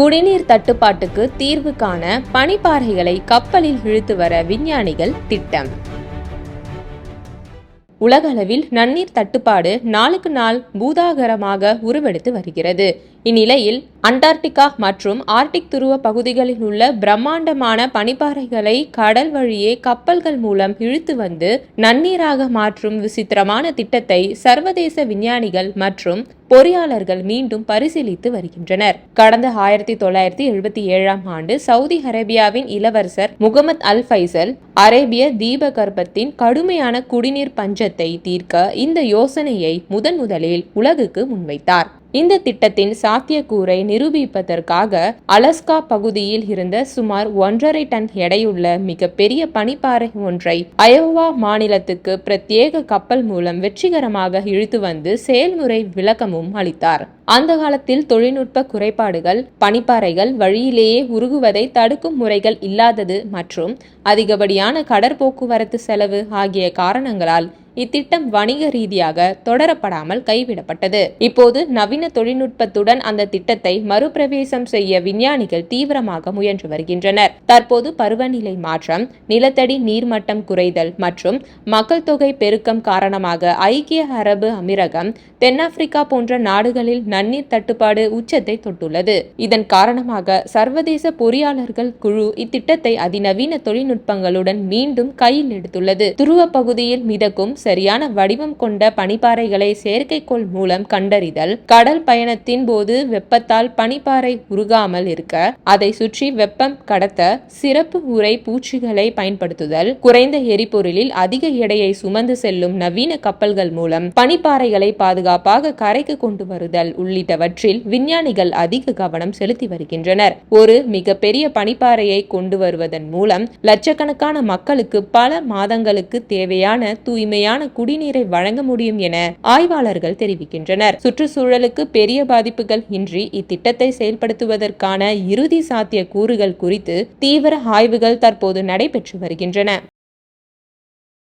குடிநீர் தட்டுப்பாட்டுக்கு தீர்வு காண பனிப்பாறைகளை கப்பலில் இழுத்து வர விஞ்ஞானிகள் திட்டம். உலகளவில் நன்னீர் தட்டுப்பாடு நாளுக்கு நாள் பூதாகரமாக உருவெடுத்து வருகிறது. இந்நிலையில் அண்டார்டிகா மற்றும் ஆர்டிக் துருவ பகுதிகளில் உள்ள பிரம்மாண்டமான பனிப்பாறைகளை கடல் வழியே கப்பல்கள் மூலம் இழுத்து வந்து நன்னீராக மாற்றும் விசித்திரமான திட்டத்தை சர்வதேச விஞ்ஞானிகள் மற்றும் பொறியாளர்கள் மீண்டும் பரிசீலித்து வருகின்றனர். கடந்த 1977ஆம் ஆண்டு சவுதி அரேபியாவின் இளவரசர் முகமது அல் ஃபைசல் அரேபிய தீபகற்பத்தின் கடுமையான குடிநீர் பஞ்சத்தை தீர்க்க இந்த யோசனையை முதலில் உலகுக்கு முன்வைத்தார். இந்த திட்டத்தின் சாத்தியக்கூறை நிரூபிப்பதற்காக அலஸ்கா பகுதியில் இருந்த சுமார் 1.5 டன் எடையுள்ள மிகப்பெரிய பனிப்பாறை ஒன்றை அயோவா மாநிலத்துக்கு பிரத்யேக கப்பல் மூலம் வெற்றிகரமாக இழுத்து வந்து செயல்முறை விளக்கமும் அளித்தார். அந்த காலத்தில் தொழில்நுட்ப குறைபாடுகள், பனிப்பாறைகள் வழியிலேயே உருகுவதை தடுக்கும் முறைகள் இல்லாதது மற்றும் அதிகப்படியான கடற்போக்குவரத்து செலவு ஆகிய காரணங்களால் இத்திட்டம் வணிக ரீதியாக தொடரப்படாமல் கைவிடப்பட்டது. இப்போது நவீன தொழில்நுட்பத்துடன் அந்த திட்டத்தை மறுபிரவேசம் செய்ய விஞ்ஞானிகள் தீவிரமாக முயன்று வருகின்றனர். தற்போது பருவநிலை மாற்றம், நிலத்தடி நீர்மட்டம் குறைதல் மற்றும் மக்கள் தொகை பெருக்கம் காரணமாக ஐக்கிய அரபு அமீரகம், தென்னாப்பிரிக்கா போன்ற நாடுகளில் நன்னீர் தட்டுப்பாடு உச்சத்தை தொட்டுள்ளது. இதன் காரணமாக சர்வதேச பொறியாளர்கள் குழு இத்திட்டத்தை அதிநவீன தொழில்நுட்பங்களுடன் மீண்டும் கையில் எடுத்துள்ளது. துருவ பகுதியில் மிதக்கும் சரியான வடிவம் கொண்ட பனிப்பாறைகளை செயற்கைக்கோள் மூலம் கண்டறிதல், கடல் பயணத்தின் போது வெப்பத்தால் பனிப்பாறை உருகாமல் இருக்க அதை சுற்றி வெப்பம் கடத்த சிறப்பு உரை பூச்சிகளை பயன்படுத்துதல், குறைந்த எரிபொருளில் அதிக எடையை சுமந்து செல்லும் நவீன கப்பல்கள் மூலம் பனிப்பாறைகளை பாதுகாப்பாக கரைக்கு கொண்டு வருதல் உள்ளிட்டவற்றில் விஞ்ஞானிகள் அதிக கவனம் செலுத்தி வருகின்றனர். ஒரு மிகப்பெரிய பனிப்பாறையை கொண்டு வருவதன் மூலம் லட்சக்கணக்கான மக்களுக்கு பல மாதங்களுக்கு தேவையான தூய்மையான குடிநீரை வழங்க முடியும் என ஆய்வாளர்கள் தெரிவிக்கின்றனர். சுற்றுச்சூழலுக்கு பெரிய பாதிப்புகள் இன்றி இத்திட்டத்தை செயல்படுத்துவதற்கான இறுதி சாத்திய கூறுகள் குறித்து தீவிர ஆய்வுகள் தற்போது நடைபெற்று வருகின்றன.